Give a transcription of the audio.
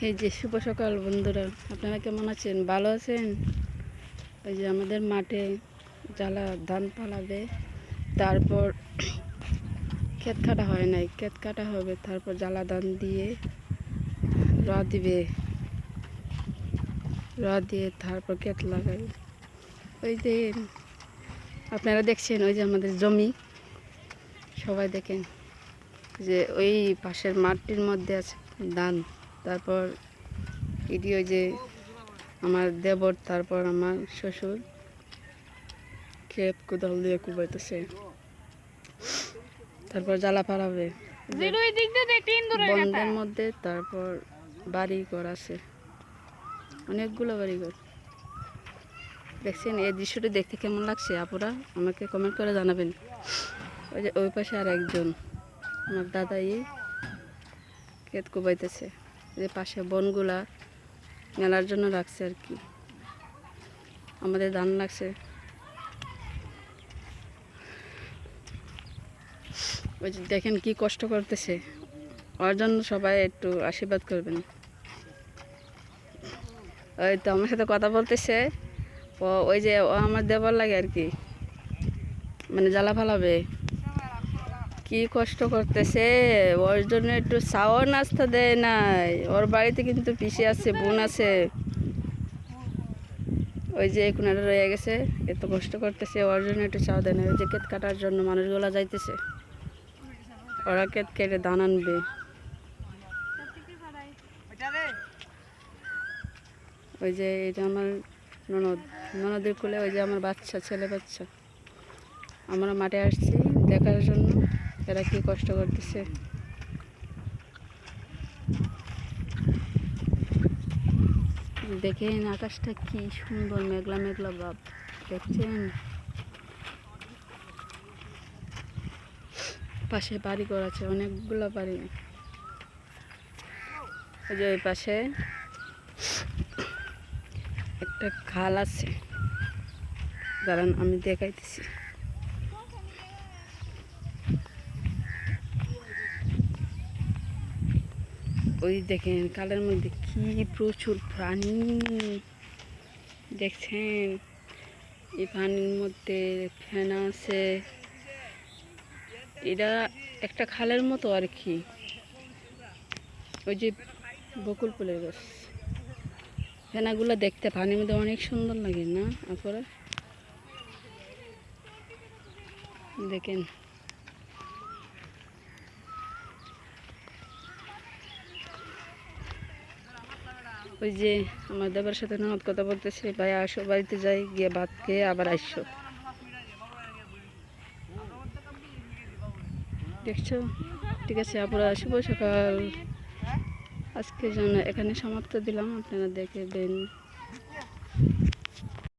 এই যে শুভ সকাল বন্ধুরা, আপনারা কেমন আছেন? ভালো আছেন? এই যে আমাদের মাঠে জ্বালা ধান পালাবে, তারপর ক্ষেত কাটা হয় নাই, ক্ষেত কাটা হবে, তারপর জ্বালা ধান দিয়ে দিবে, দিয়ে তারপর ক্ষেত লাগাবে। ওই যে আপনারা দেখছেন, ওই যে আমাদের জমি, সবাই দেখেন যে ওই পাশের মাঠটির মধ্যে আছে ধান। তারপর এটি ওই যে আমার দেবর, তারপর আমার শ্বশুর ক্ষেত কোদাল দিয়ে কুবাইতেছে, তারপর জ্বালা পালাবে বন্ধের মধ্যে। তারপর বাড়ি ঘর আছে, অনেকগুলো বাড়ি ঘর। দেখছেন এই দৃশ্যটি দেখতে কেমন লাগছে? আপুরা আমাকে কমেন্ট করে জানাবেন। ওই যে ওই পাশে আর একজন আমার দাদাই ক্ষেত কুবাইতেছে। যে পাশে বনগুলা মেলার জন্য রাখছে আর কি, আমাদের ধান লাগছে। ওই যে দেখেন কি কষ্ট করতেছে, ওর জন্য সবাই একটু আশীর্বাদ করবেন। ওই তো আমার সাথে কথা বলতেছে, ওই যে ও আমার দেবর লাগে আর কি, মানে জ্বালা ফালাবে। কি কষ্ট করতেছে, ওর জন্য একটু চাও নাস্তা দেয় নাই। ওর বাড়িতে কিন্তু পিসি আছে, বোন আছে, ওই যে কোনাটা রয়ে গেছে, এত কষ্ট করতেছে, ওর জন্য একটু চাও দেয় না। ওই যে ক্ষেত কাটার জন্য মানুষগুলা যাইতেছে, ওরা ক্ষেত কেটে ধান আনবে। ওই যে এটা আমার ননদের কোলে, ওই যে আমার বাচ্চা, ছেলে বাচ্চা। আমরা মাঠে আসছি দেখার জন্য এরা কি কষ্ট করতেছে। দেখেন আকাশটা কি সুন্দর, মেঘলা মেঘলা ভাব, দেখছেন? পাশে বাড়ি ঘর আছে, অনেকগুলো বাড়ি। ওই যে ওই পাশে একটা খাল আছে, দাঁড়ান আমি দেখাইতেছি। ওই দেখেন খালের মধ্যে কি প্রচুর প্রাণী, দেখছেন? এই পানির মধ্যে ফেনা আছে, এটা একটা খালের মতো আর কি। ওই যে বকুল ফুলের গাছ, ফেনাগুলো দেখতে পানির মধ্যে অনেক সুন্দর লাগে না আপনারা? দেখেন ওই যে আমার দেবার সাথে ননদ কথা বলতেছে, ভাই আসো বাড়িতে যাই, গিয়ে ভাত খেয়ে আবার আসো। দেখছো? ঠিক আছে আপুরা, শুভ সকাল। আজকের জন্য এখানে সমাপ্ত দিলাম, আপনারা দেখবেন।